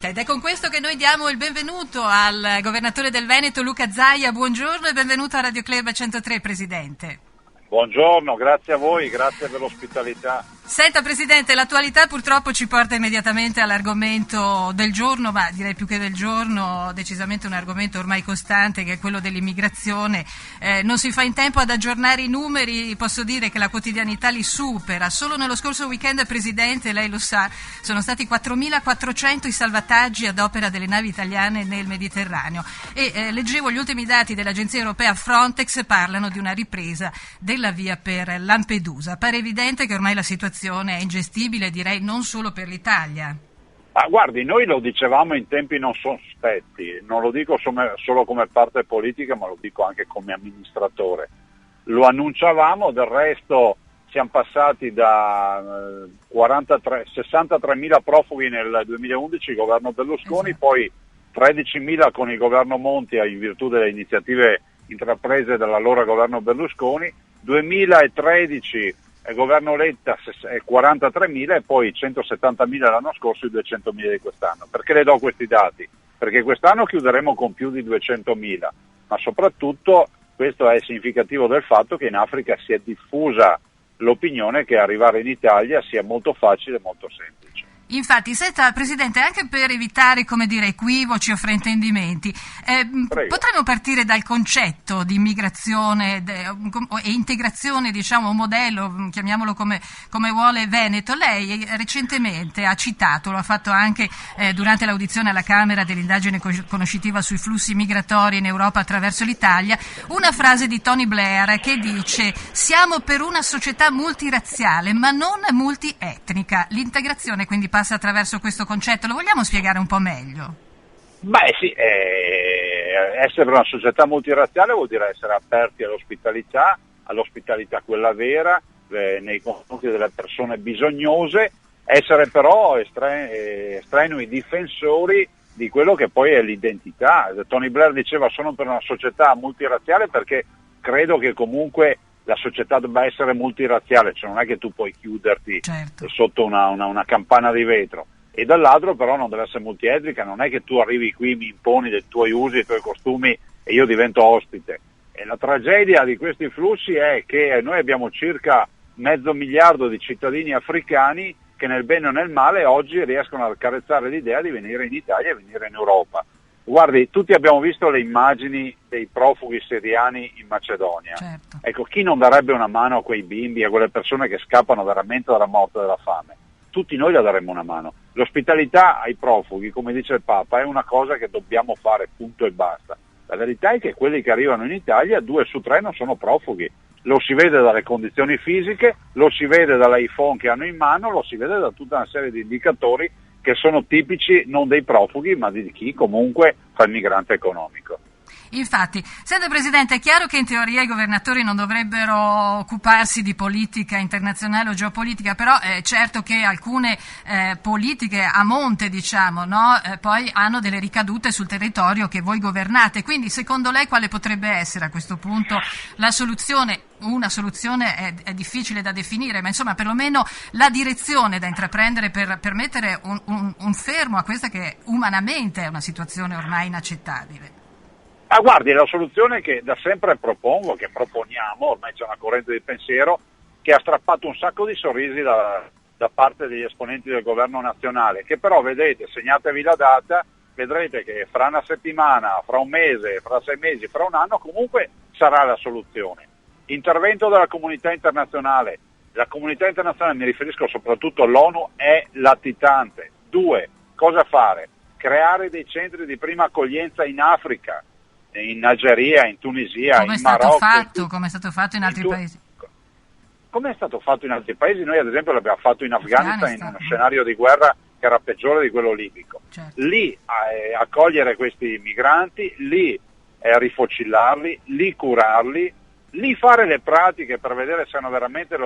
Ed è con questo che noi diamo il benvenuto al governatore del Veneto Luca Zaia. Buongiorno e benvenuto a Radio Club 103, Presidente. Buongiorno, grazie a voi, grazie per l'ospitalità. Senta Presidente, l'attualità purtroppo ci porta immediatamente all'argomento del giorno, ma direi più che del giorno, decisamente un argomento ormai costante, che è quello dell'immigrazione. Non si fa in tempo ad aggiornare i numeri, posso dire che la quotidianità li supera. Solo nello scorso weekend, Presidente, lei lo sa, sono stati 4.400 i salvataggi ad opera delle navi italiane nel Mediterraneo e leggevo gli ultimi dati dell'agenzia europea Frontex, parlano di una ripresa della via per Lampedusa. Pare evidente che ormai la situazione è ingestibile, direi non solo per l'Italia. Guardi, noi lo dicevamo in tempi non sospetti, non lo dico solo come parte politica, ma lo dico anche come amministratore. Lo annunciavamo, del resto siamo passati da 63.000 profughi nel 2011, il governo Berlusconi, esatto. Poi 13.000 con il governo Monti in virtù delle iniziative intraprese dall'allora governo Berlusconi, 2013 il governo Letta 43.000 e poi 170.000 l'anno scorso e 200.000 di quest'anno. Perché le do questi dati? Perché quest'anno chiuderemo con più di 200.000, ma soprattutto questo è significativo del fatto che in Africa si è diffusa l'opinione che arrivare in Italia sia molto facile e molto semplice. Infatti, senta Presidente, anche per evitare, come dire, equivoci o fraintendimenti, potremmo partire dal concetto di immigrazione e integrazione, diciamo, un modello, chiamiamolo come vuole Veneto. Lei recentemente ha citato, lo ha fatto anche durante l'audizione alla Camera dell'indagine conoscitiva sui flussi migratori in Europa attraverso l'Italia, una frase di Tony Blair che dice: siamo per una società multirazziale ma non multietnica. L'integrazione quindi passa attraverso questo concetto. Lo vogliamo spiegare un po' meglio? Beh sì, essere una società multirazziale vuol dire essere aperti all'ospitalità quella vera, nei confronti delle persone bisognose, essere però strenui difensori di quello che poi è l'identità. Tony Blair diceva: sono per una società multirazziale perché credo che comunque la società debba essere multirazziale, cioè non è che tu puoi chiuderti, certo, sotto una campana di vetro, e dall'altro però non deve essere multietnica, non è che tu arrivi qui, mi imponi dei tuoi usi, dei tuoi costumi e io divento ospite. E la tragedia di questi flussi è che noi abbiamo circa 500 milioni di cittadini africani che nel bene o nel male oggi riescono a accarezzare l'idea di venire in Italia e venire in Europa. Guardi, tutti abbiamo visto le immagini dei profughi siriani in Macedonia. Certo. Ecco, chi non darebbe una mano a quei bimbi, a quelle persone che scappano veramente dalla morte e dalla fame? Tutti noi la daremmo una mano. L'ospitalità ai profughi, come dice il Papa, è una cosa che dobbiamo fare, punto e basta. La verità è che quelli che arrivano in Italia, 2 su 3 non sono profughi. Lo si vede dalle condizioni fisiche, lo si vede dall'iPhone che hanno in mano, lo si vede da tutta una serie di indicatori che sono tipici non dei profughi ma di chi comunque fa il migrante economico. Infatti, senta Presidente, è chiaro che in teoria i governatori non dovrebbero occuparsi di politica internazionale o geopolitica, però è certo che alcune politiche a monte, diciamo, no? Poi hanno delle ricadute sul territorio che voi governate, quindi secondo lei quale potrebbe essere a questo punto la soluzione? Una soluzione è difficile da definire, ma insomma perlomeno la direzione da intraprendere per mettere un fermo a questa che umanamente è una situazione ormai inaccettabile. Guardi, la soluzione che da sempre propongo, che proponiamo, ormai c'è una corrente di pensiero che ha strappato un sacco di sorrisi da parte degli esponenti del governo nazionale, che però vedete, segnatevi la data, vedrete che fra una settimana, fra un mese, fra 6 mesi, fra un anno comunque sarà la soluzione. Intervento della comunità internazionale. La comunità internazionale, mi riferisco soprattutto all'ONU, è latitante. 2, cosa fare? Creare dei centri di prima accoglienza in Africa, in Algeria, in Tunisia, in Marocco. Come è stato fatto in altri paesi? Come è stato fatto in altri paesi? Noi ad esempio l'abbiamo fatto in Afghanistan in uno scenario di guerra che era peggiore di quello libico. Certo. Lì accogliere questi migranti, lì rifocillarli, lì curarli, lì fare le pratiche per vedere se hanno veramente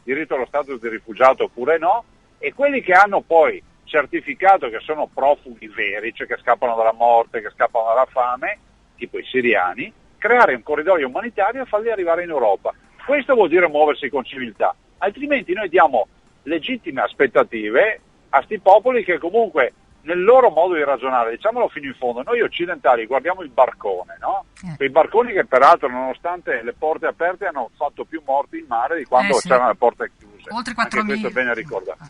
diritto allo status di rifugiato oppure no, e quelli che hanno poi certificato che sono profughi veri, cioè che scappano dalla morte, che scappano dalla fame, tipo i siriani, creare un corridoio umanitario e farli arrivare in Europa. Questo vuol dire muoversi con civiltà, altrimenti noi diamo legittime aspettative a sti popoli che comunque nel loro modo di ragionare, diciamolo fino in fondo, noi occidentali guardiamo il barcone, no? Quei barconi che peraltro nonostante le porte aperte hanno fatto più morti in mare di quando c'erano le porte chiuse. Oltre 4.000. Anche questo è bene ricordato.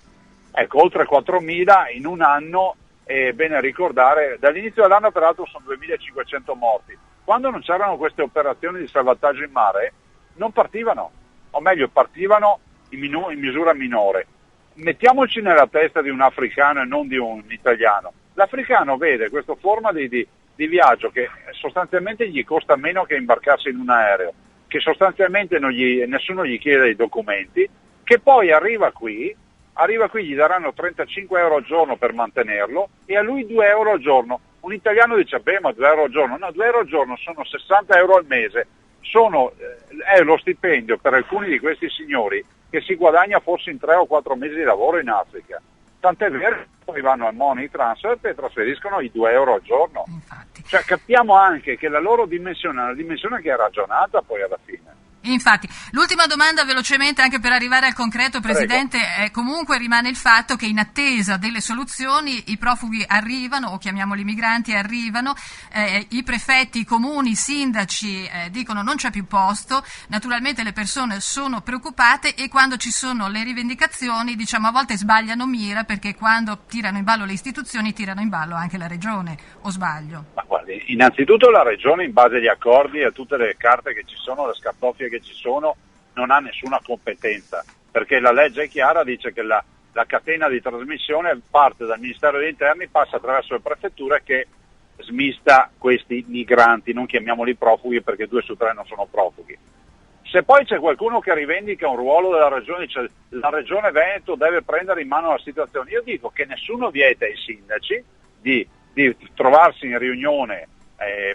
Ecco, oltre 4.000 in un anno, è bene ricordare, dall'inizio dell'anno peraltro sono 2.500 morti. Quando non c'erano queste operazioni di salvataggio in mare non partivano, o meglio partivano in misura minore. Mettiamoci nella testa di un africano e non di un italiano. L'africano vede questa forma di viaggio che sostanzialmente gli costa meno che imbarcarsi in un aereo, che sostanzialmente nessuno gli chiede i documenti, che poi arriva qui, gli daranno 35 euro al giorno per mantenerlo e a lui 2 euro al giorno. Un italiano dice, beh, ma 2 euro al giorno? No, 2 euro al giorno sono 60 euro al mese, è lo stipendio per alcuni di questi signori che si guadagna forse in 3 o 4 mesi di lavoro in Africa. Tant'è vero che poi vanno al money transfer e trasferiscono i 2 euro al giorno. Infatti. Cioè capiamo anche che la loro dimensione è una dimensione che è ragionata poi alla fine. Infatti, l'ultima domanda velocemente anche per arrivare al concreto, Presidente, comunque rimane il fatto che in attesa delle soluzioni i profughi arrivano, o chiamiamoli migranti arrivano, i prefetti, i comuni, i sindaci dicono non c'è più posto, naturalmente le persone sono preoccupate e quando ci sono le rivendicazioni diciamo a volte sbagliano mira perché quando tirano in ballo le istituzioni tirano in ballo anche la regione, o sbaglio? Ma guardi, innanzitutto la regione in base agli accordi e a tutte le carte che ci sono, le scartoffie che ci sono, non ha nessuna competenza, perché la legge è chiara, dice che la catena di trasmissione parte dal Ministero degli Interni, passa attraverso le prefetture che smista questi migranti, non chiamiamoli profughi perché 2 su 3 non sono profughi. Se poi c'è qualcuno che rivendica un ruolo della regione, cioè la regione Veneto deve prendere in mano la situazione, io dico che nessuno vieta ai sindaci di trovarsi in riunione,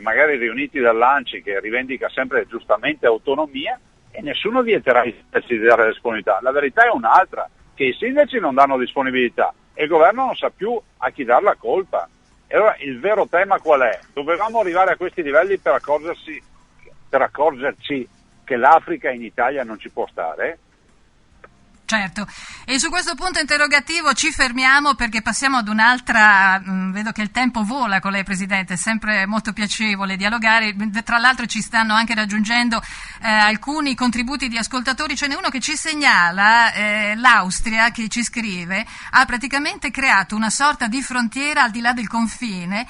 magari riuniti dall'ANCI che rivendica sempre giustamente autonomia, e nessuno vieterà ai sindaci di dare disponibilità. La verità è un'altra, che i sindaci non danno disponibilità e il governo non sa più a chi dar la colpa. E allora il vero tema qual è? Dovevamo arrivare a questi livelli per accorgerci che l'Africa in Italia non ci può stare? Certo, e su questo punto interrogativo ci fermiamo perché passiamo ad un'altra, vedo che il tempo vola con lei Presidente, è sempre molto piacevole dialogare, tra l'altro ci stanno anche raggiungendo alcuni contributi di ascoltatori, ce n'è uno che ci segnala, l'Austria che ci scrive, ha praticamente creato una sorta di frontiera al di là del confine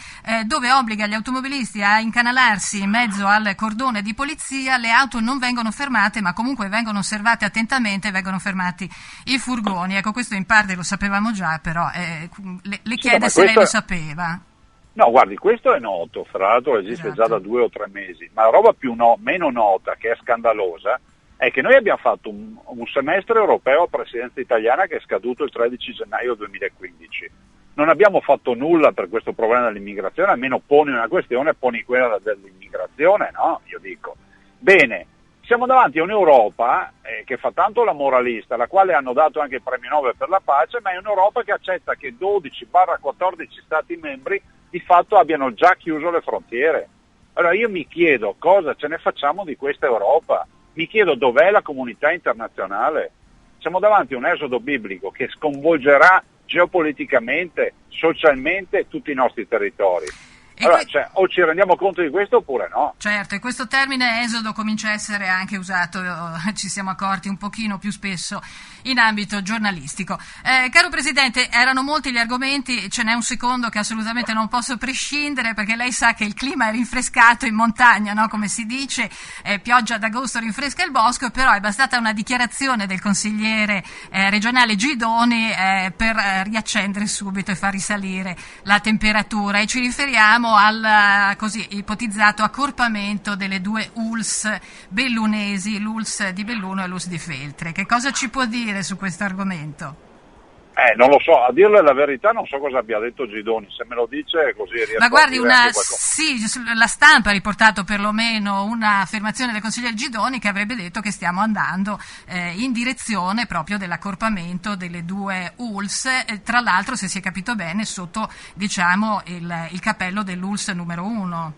dove obbliga gli automobilisti a incanalarsi in mezzo al cordone di polizia, le auto non vengono fermate ma comunque vengono osservate attentamente, vengono fermati i furgoni. Ecco, questo in parte lo sapevamo già, però le chiede se lei lo sapeva. No, guardi, questo è noto, fra l'altro esiste già da 2 o 3 mesi, ma la roba meno nota, che è scandalosa, è che noi abbiamo fatto un semestre europeo a presidenza italiana che è scaduto il 13 gennaio 2015. Non abbiamo fatto nulla per questo problema dell'immigrazione, almeno poni una questione, poni quella dell'immigrazione, no? Io dico, bene, siamo davanti a un'Europa che fa tanto la moralista, alla quale hanno dato anche il premio Nobel per la pace, ma è un'Europa che accetta che 12-14 Stati membri di fatto abbiano già chiuso le frontiere. Allora io mi chiedo cosa ce ne facciamo di questa Europa, mi chiedo dov'è la comunità internazionale. Siamo davanti a un esodo biblico che sconvolgerà geopoliticamente, socialmente tutti i nostri territori. Allora, o ci rendiamo conto di questo oppure no? Certo, e questo termine esodo comincia a essere anche usato, ci siamo accorti un pochino più spesso in ambito giornalistico. Caro Presidente, erano molti gli argomenti, ce n'è un secondo che assolutamente non posso prescindere perché lei sa che il clima è rinfrescato in montagna, no? Come si dice, pioggia d'agosto rinfresca il bosco, però è bastata una dichiarazione del consigliere regionale Gidoni per riaccendere subito e far risalire la temperatura, e ci riferiamo al così ipotizzato accorpamento delle 2 ULSS bellunesi, l'ULSS di Belluno e l'ULSS di Feltre. Che cosa ci può dire su questo argomento? Non lo so, a dirle la verità non so cosa abbia detto Gidoni, se me lo dice così riesco Ma guardi, a dire anche qualcosa. Sì, la stampa ha riportato perlomeno un'affermazione del consigliere Gidoni che avrebbe detto che stiamo andando in direzione proprio dell'accorpamento delle 2 ULSS, tra l'altro, se si è capito bene, sotto diciamo il cappello dell'ULSS numero 1.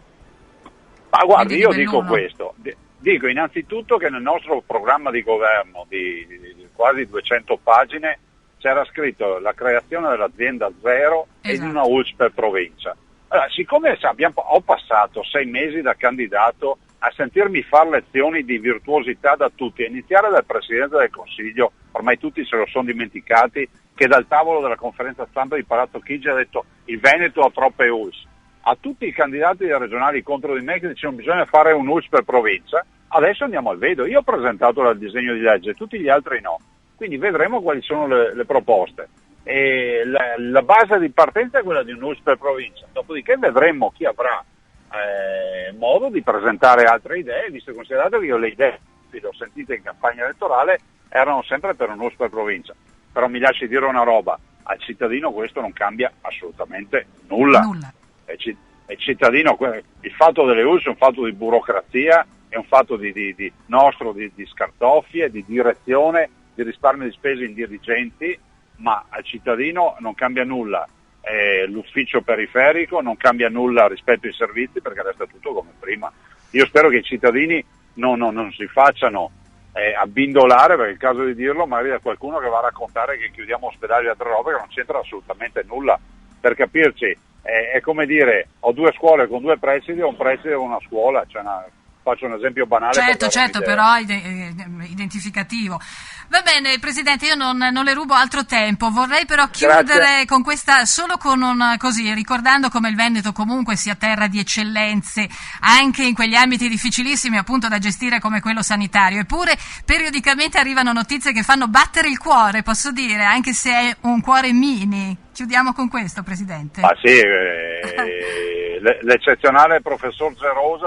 Ma guardi, io dico questo, dico innanzitutto che nel nostro programma di governo di quasi 200 pagine c'era scritto la creazione dell'azienda zero e di una ULSS per provincia. Allora, siccome ho passato 6 mesi da candidato a sentirmi fare lezioni di virtuosità da tutti, a iniziare dal Presidente del Consiglio, ormai tutti se lo sono dimenticati, che dal tavolo della conferenza stampa di Palazzo Chigi ha detto il Veneto ha troppe ULSS, a tutti i candidati regionali contro di me che dicevano bisogna fare un ULSS per provincia, adesso andiamo al vedo. Io ho presentato il disegno di legge, tutti gli altri no, quindi vedremo quali sono le proposte. E la base di partenza è quella di un ULSS per provincia, dopodiché vedremo chi avrà modo di presentare altre idee, visto e considerato che io le idee le ho sentite in campagna elettorale erano sempre per un ULSS per provincia, però mi lasci dire una roba, al cittadino questo non cambia assolutamente nulla. Il cittadino, il fatto delle ULSS è un fatto di burocrazia, è un fatto di scartoffie, di direzione, di risparmio di spese in dirigenti, ma al cittadino non cambia nulla. L'ufficio periferico non cambia nulla rispetto ai servizi perché resta tutto come prima. Io spero che i cittadini non si facciano abbindolare, perché è il caso di dirlo, magari da qualcuno che va a raccontare che chiudiamo ospedali e altre robe che non c'entra assolutamente nulla. Per capirci, è come dire ho 2 scuole con 2 presidi o un preside con una scuola, faccio un esempio banale. Certo, però identificativo. Va bene, Presidente, io non le rubo altro tempo, vorrei però chiudere con questa, solo con ricordando come il Veneto comunque sia terra di eccellenze, anche in quegli ambiti difficilissimi appunto da gestire come quello sanitario, eppure periodicamente arrivano notizie che fanno battere il cuore, posso dire, anche se è un cuore mini. Chiudiamo con questo, Presidente. Ah sì, l'eccezionale professor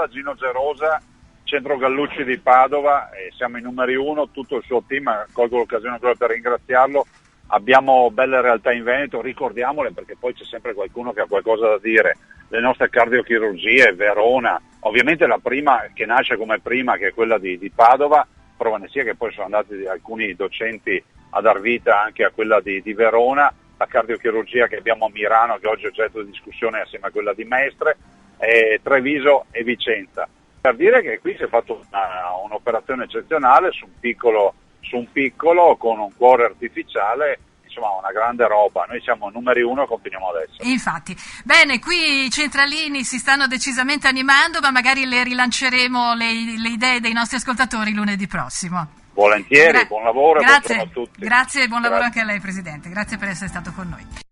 Gino Gerosa, Centro Gallucci di Padova, siamo i numeri 1, tutto il suo team, colgo l'occasione per ringraziarlo, abbiamo belle realtà in Veneto, ricordiamole perché poi c'è sempre qualcuno che ha qualcosa da dire, le nostre cardiochirurgie, Verona, ovviamente la prima che nasce come prima che è quella di Padova, prova ne sia che poi sono andati alcuni docenti a dar vita anche a quella di Verona, la cardiochirurgia che abbiamo a Milano che oggi è oggetto di discussione assieme a quella di Mestre, Treviso e Vicenza. Per dire che qui si è fatto un'operazione eccezionale su un piccolo con un cuore artificiale, insomma una grande roba. Noi siamo numeri 1 e continuiamo ad essere. Infatti. Bene, qui i centralini si stanno decisamente animando, ma magari le rilanceremo le idee dei nostri ascoltatori lunedì prossimo. Volentieri, buon lavoro e buongiorno a tutti. Grazie e buon lavoro anche a lei, Presidente. Grazie per essere stato con noi.